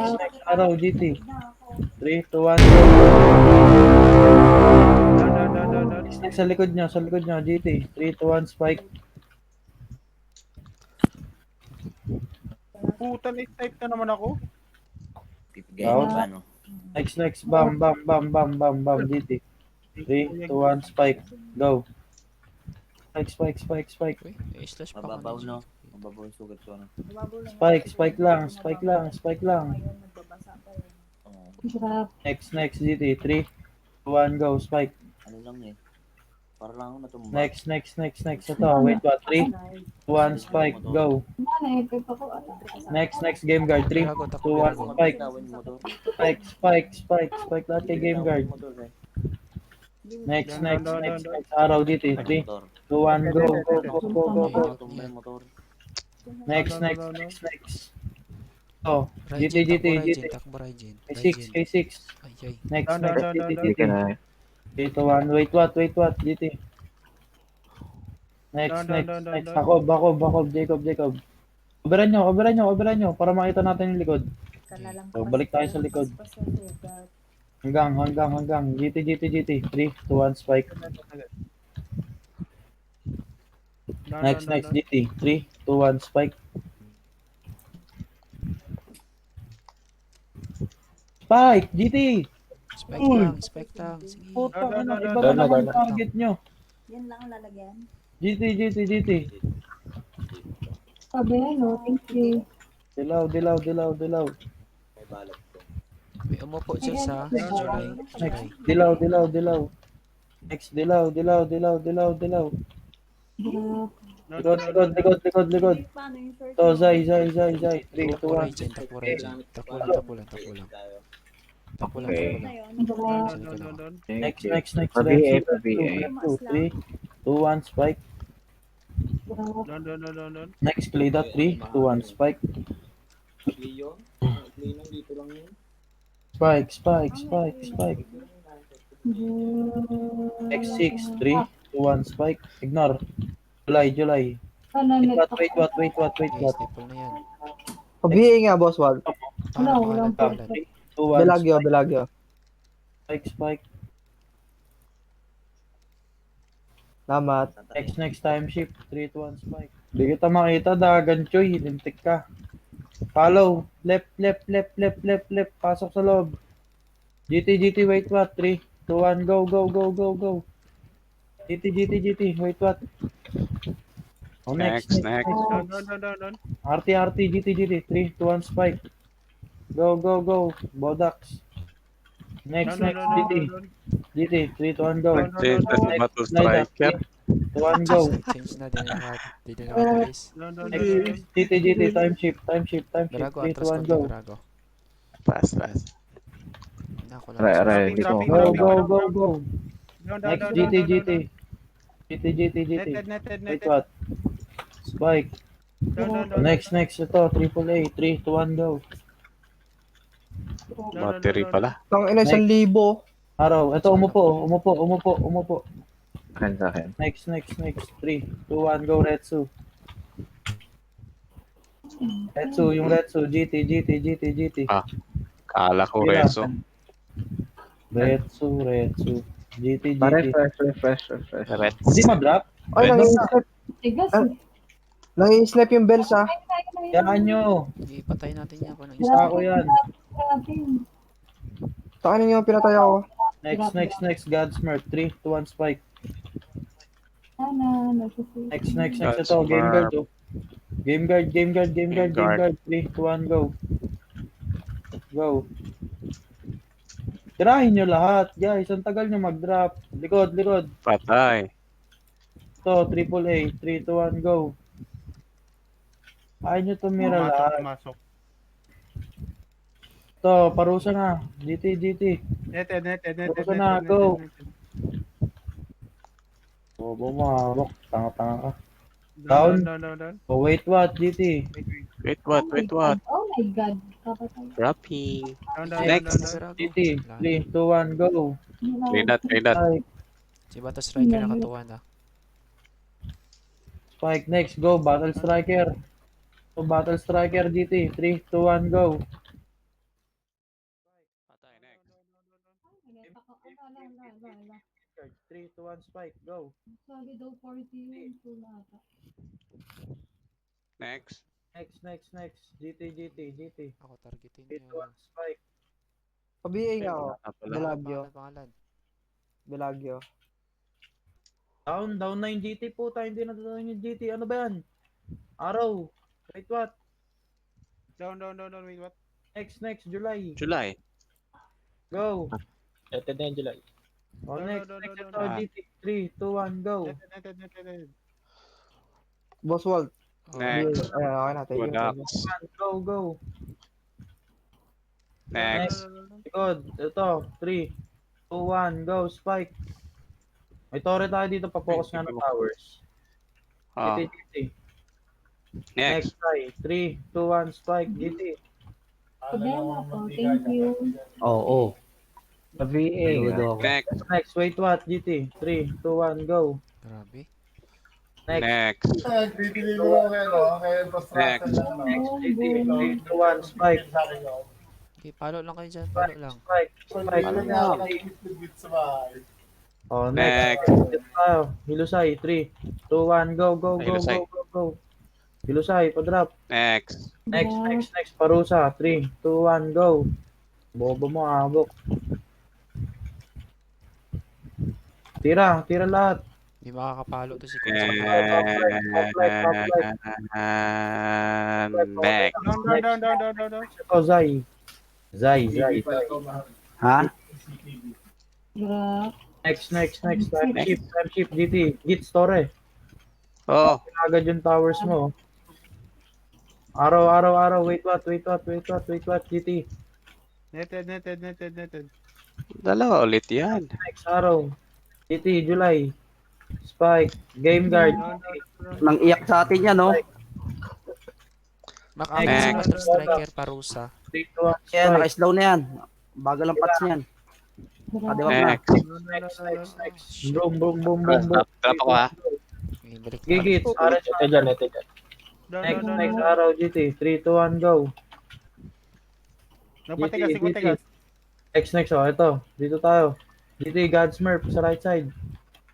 Next araw, GT. 3, 2, 1, go. Next, sa likod nyo, GT. 3, 2, 1, spike. Puta, type na naman ako. Down. Next, bam, bam, bam, bam, bam, bam, GT. 3, 2, 1, spike. Go. Spike. Uy, slash pa Mababaw, ka no? Mababaw yung sugat ko, no? Spike lang. Oo. Next, GT. 3, 2, 1, go, spike. Ano lang eh. Para lang ako natumba. Next. Ito, wait, what? 3, 2, 1, spike, go. Next, game guard. 3, Birago, 2, takbo 1, birago. spike. Bitawan yung motor. Spike lahat kay game guard. Bitawan yung motor, eh. Next, araw dito. 3, Motor. 2, 1, go. Tumba yung motor. Next. Oh, Raijin, GT. takbo Raijin. K6. Ay. Next, Hindi GT. ka na. 3, 2, 1, wait, what, GT. Next. Bakob, Jacob. Coveran nyo, para makita natin yung likod. So, balik tayo sa likod. Hanggang. GT. 3, 2, 1, spike. Next, GT. 3, 2, 1, spike. Spike! GT! Spike lang. Sige. Puta ka na, iba Doon na na. naman target nyo. Yan lang ang lalagyan. GT. Sabi no, thank you. Dilaw. May balat ko. May umupo dyan sa July. Next, dilaw. Next, dilaw. Likod. Paano yung short? To, Zay. 3, 2, Takbo 1. Raijin. Takbo lang. Takbo lang. Okay. Na yun. Next, PBA. 3, 2, 1, spike. Next, play that 3, 2, 1, spike. Leon? Leon dito lang yun. Spike. Next, 6, 3, 2, 1, spike. Ignore. July. Wait, what? Staple na yan. PBA nga, boss, wag. Pangalan. 3, 2, 1, Belagyo. spike. Salamat. Next, time shift. 3, 2, 1, spike. Hindi kita makita, dagan, Choy. Lintik ka. Follow. Left. Pasok sa loob. GT, wait, what? 3, 2, 1, go. GT, wait, what? Oh, next. RT, GT, 3, 2, 1, spike. Go. Bodax. Next, GT, 3, 2, 1, go. Battle Slide up, striker. 3, 2, 1, go. Change na din nakatalis. Next, GT, time shift. Birago, 3, 2, atras 1, ko go. Birago. Fast. Nako Aray, lang. Go. Next, GT. Wait, what? Spike. Next, ito, AAA. 3, 2, 1, go. Battery pala. Tang ina, 1,000. Araw. Ito, umupo. Akin sa akin. Next. 3, 2, 1, go, Retsu. Yung Retsu. GT. Ah, kala ko Wala. Rezo. Retsu. GT. Refresh. Hindi mag-drop? Ay, Tigas. nang-snap yung bells, ah. Yan nyo. Ipatay natin yan. Isa ako yan. Saan niyo pinatay ako? Next. Godsmurf. 3, 2, 1, spike. Next. Ito, game guard. Oh. Game guard. 3, 2, 1, go. Tirahin nyo lahat, guys. Ang tagal nyo mag-drop. Likod. Patay. Ito, AAA. 3, 2, 1, go. Ayaw nyo tumira lahat. Ito, parusa na. GT. Parusa na, go. Oh, bumabok. Tanga ka. Down. Oh, wait, what? GT. Wait, what? Oh my God. Kapatay. Dropping. Next. GT. 3, 2, 1, go. Redat. Spike. Si Bato Striker nakatuwa na. Spike. Next, go. Battle Striker. So, Battle Striker, GT. 3, 2, 1, go. charge. 3, 2, 1, spike. Go. Sabi daw 40 yung full ata. Next. Next. GT. Ako targetin 3, 2, nyo. 1, spike. Pa-BA nga ako. Wala pala. Belagyo. Pangalan. Belagyo. Down na yung GT po tayo. Hindi na down yung GT. Ano ba yan? Araw. Wait, what? Down, wait, what? Next, July. July. Go. Ito na yung July. Oh, No, next, no, no, ito, no. GT. 3, 2, 1, go. Netted. Boss Walt. Oh, Next. Okay na. Thank you. Budax. Go. Next. Likod. Ito, 3, 2, 1, go. Spike. May torre tayo dito. Pa-focus nga ng towers. Oh, GT. next. Next try. 3, 2, 1, spike. GT. Problema po. Thank you. Oo. Pa-BA. Next. Wait, what? GT. 3, 2, 1, go. grabe. Next. Next. Next. Next, GT. 3, 2, 1, spike. Okay, palo lang kayo dyan. Palo lang. Spike. Oh, next. Next. Dito tayo. Hilusay. 3, 2, 1, go. Hilusay. Hilusay, pa-drop. Next. Next. Parusa. 3, 2, 1, go. Bobo mo, abok. Tira lahat. Hindi makakapalo to si Eh, Coach. Next. Down. Ito, Zay. Ha? Grab. Next. Time shift, GT. Git store. Oh, Agad yung towers mo. Araw. Wait, what, GT. Netted. dalawa ulit yan. Next araw. GT, July. Spike. Game guard. Nang iyak sa atin yan, no? Makakit si Next. Master Striker Parusa. 3, 2, 1, Kaya spike. naka-slow na yan. Bagal ang patch niyan. Kadiwag na. Next. Next. Boom. Drop ako ha. Okay, balik na. Gigit. Netted dyan. Next araw, GT. 3, 2, 1, go. Nagpatigas. Next. Oh, ito. Dito tayo. GT, Godsmurf sa right side.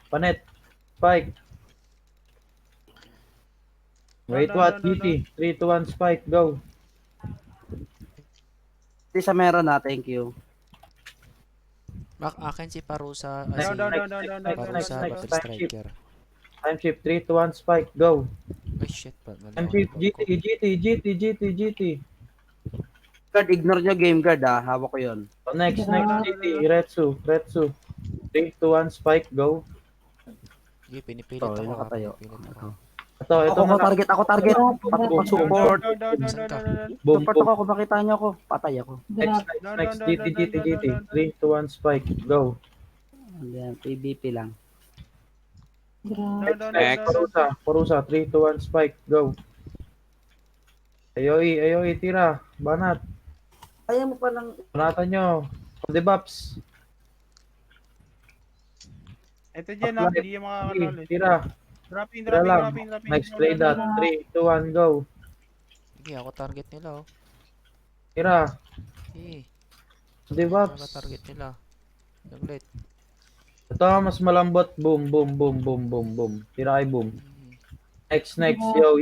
Panet. Spike. Wait, what? GT. 3, 2, 1, spike. Go. Hindi sa meron na. Thank you. Akin si Parusa. Next. Parusa, Next. Master Time shift. Striker. Time shift. 3, 2, 1, spike. Go. Ay, shit. Time shift. GT. Guard, ignore nyo game guard, ha. Hawak ko yun. Oh, next. GT. Retsu. 3, 2, 1, spike. Go. Okay, pinipilit Oh, ako. nakatayo. Pinipilit ako. Ito Ako na. target. Support. Boom. Support ako. Kung makita nyo ako, patay ako. Next. GT. 3, 2, 1, spike. Go. Ayan, PVP lang. Grab. Next. Parusa. 3, 2, 1, spike. Go. Ayoy, tira. Banat. Kaya mo palang... Banatan nyo. Debuffs. Ito dyan na, hindi yung makakalalis. Tira. Dropping. Tira lang. Next play that. 3, 2, 1, go. Sige, ako target nila, oh. Tira. Sige, Debuffs. target nila. Saglit. Ito mas malambot. Boom. Tira ay boom. Next. Yo.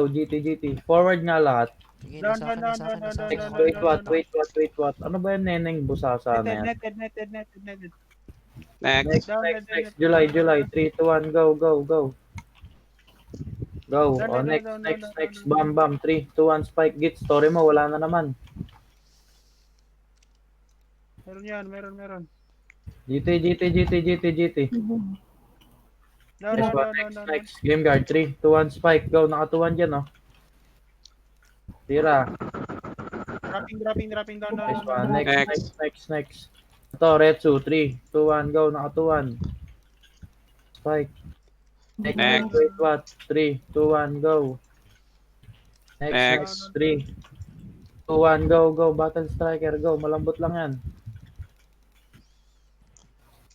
GT. Forward nga lahat. Sige, nasa akin. Next. Wait, what? Ano ba yung neneng busasa na yan? Netted. Next. Next. July. 3, 2, 1, go. Go. Oh, next. Bam. 3, 2, 1, spike. Git. Story mo. Wala na naman. Meron. GT. Next. Game guard. 3, 2, 1, spike. Go. Nakatuwan dyan, oh. Tira. Dropping down. Next one. Next. Ito, Retsu. 3, 2, 1, go. Nakatuwan. Spike. Next. Wait, what? 3, 2, 1, go. Next. 3, 2, 1, go. Battle Striker, go. Malambot lang yan.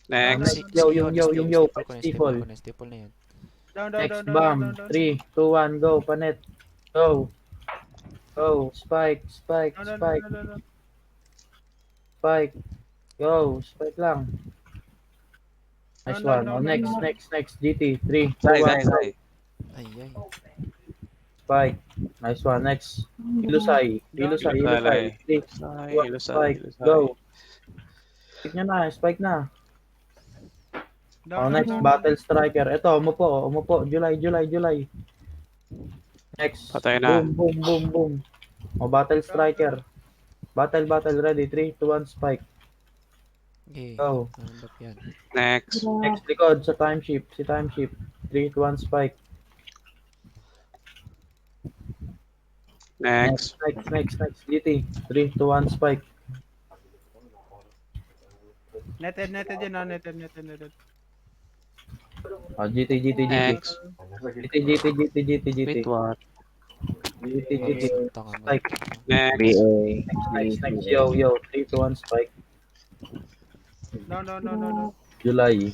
Next. Yo. Staple. Staple na yan. Next, bomb. 3, 2, 1, go. Panet. Go. Spike. Go. Spike lang. Nice No, one. no, Oh, no, next, no. next. GT. 3, 2, Sai, 1. sai, sai. Ay, ay. Spike. Nice one. Next. Ang Ilusay. Ilusay. Ilusay. 3, Sai, 2, 1. ilusay, Spike. ilusay. Go. Spike nyo na. Spike na. Oh, Down, next. Battle Striker. Ito, umupo. Umupo. July. Next. Patay na. Boom. Oh, Battle Striker. Battle. Ready. 3, 2, 1. Spike. Okay. Go. Ano ba yan? Next. Next likod sa time shift. 3, 2, 1. Spike. Next. Next. GT. 3, 2, 1. Spike. Netted yan, ah. Netted. Oh, GT. Next. GT. Wait, what? GT. Tanga mo. Spike. Next. Next. Yo. 3, 2, 1. Spike. No. July.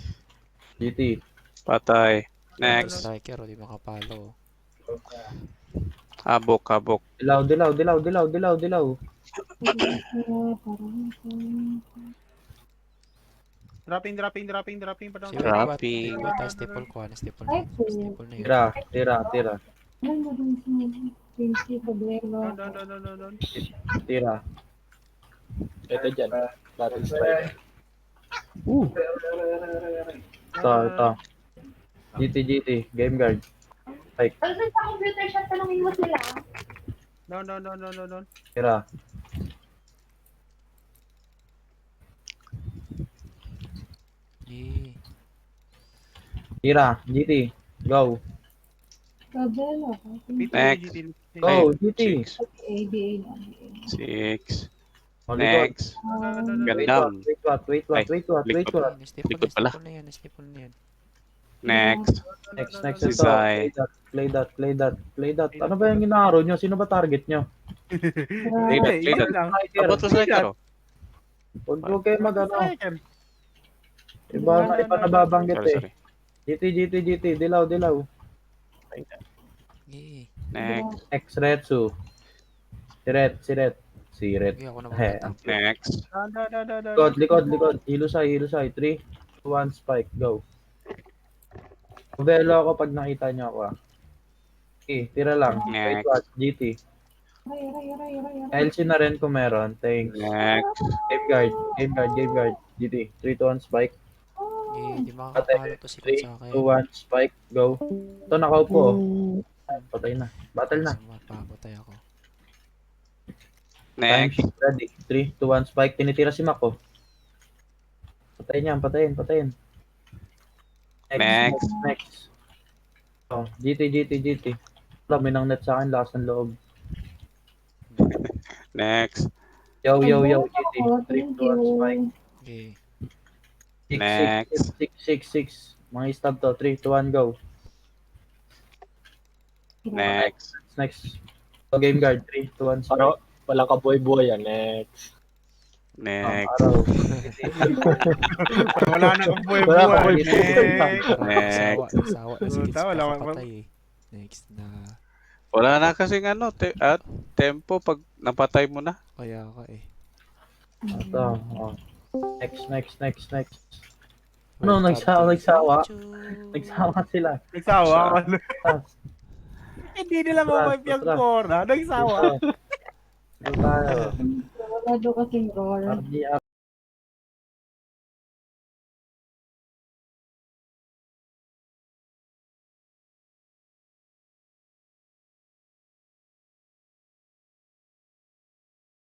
GT. Patay. Next. Striker, o di makapalo. Habok. Dilaw. Dropping pa down. Si Dropping. Wait, staple ko. Staple Ay, na. po. Staple na yun. Tira. Ano mo dun sa Pinky Problema? Down. Tira. Ito dyan. Battle Striker. Ito. GT. Game guard. Ano sa computer shop tanongin mo sila? Down. Tira. Eh. Tira. GT. Go. Kabela. Next. Go. GT. Six. ABA lang. 6. Oh, likod. Next. Gandam. Wait what? likod. Staple pala. na yan. Staple na yan. Next. Next. Design. Play that. Ano ba yung ginaro nyo? Sino ba target nyo? Play that. Yun lang. Abot sa striker, oh. Huwag kayo mag-ano. Striker. Iba nababanggit Sorry. GT. Dilaw. Eh. Next. Next. Retsu. Si Ret. Okay, ako na magtatap. Next. Down. Likod. Hilusay. 3, 2, 1. Spike. Go. Velo ako pag nakita nyo ako. Okay, tira lang. Wait, Next. what? GT. Aray. LC na rin kung meron. Thanks. Next. Game guard. GT. 3, 2, 1. Spike. Eh, di makakapalo to si Kut 3, sa akin. 2, 1. Spike. Go. Ito, nakaupo. Patay na. Battle na. Mapapatay ako. Time Next. shift ready. 3, 2, 1. Spike. Tinitira si Mako. Patayin niya. Patayin. Next. Oh, GT. Dami ng net sa akin. Lakas ng loob. Next. Yo. GT. 3, 2, 1. Spike. Okay. 6. Mga stab to. 3, 2, 1. Go. Next. Next. So, game guard. 3, 2, 1. Spike. Ano? Walang kabuhay-buhay yan. Next. Next. Araw. Wala na kang buhay. Wala kang buhay. Parang nagsawa na si Kut Puta, wala sa ka- kapatay eh. Next na. Wala na kasing tempo pag napatay mo na. Kaya ka eh. Ito. Oh. Next. Ano, nagsawa? Nagsawa sila. Nagsawa ako. Ah. Hindi nila ma-wipe yung core. Nagsawa. Ito tayo. Wala daw kasing roar. RGR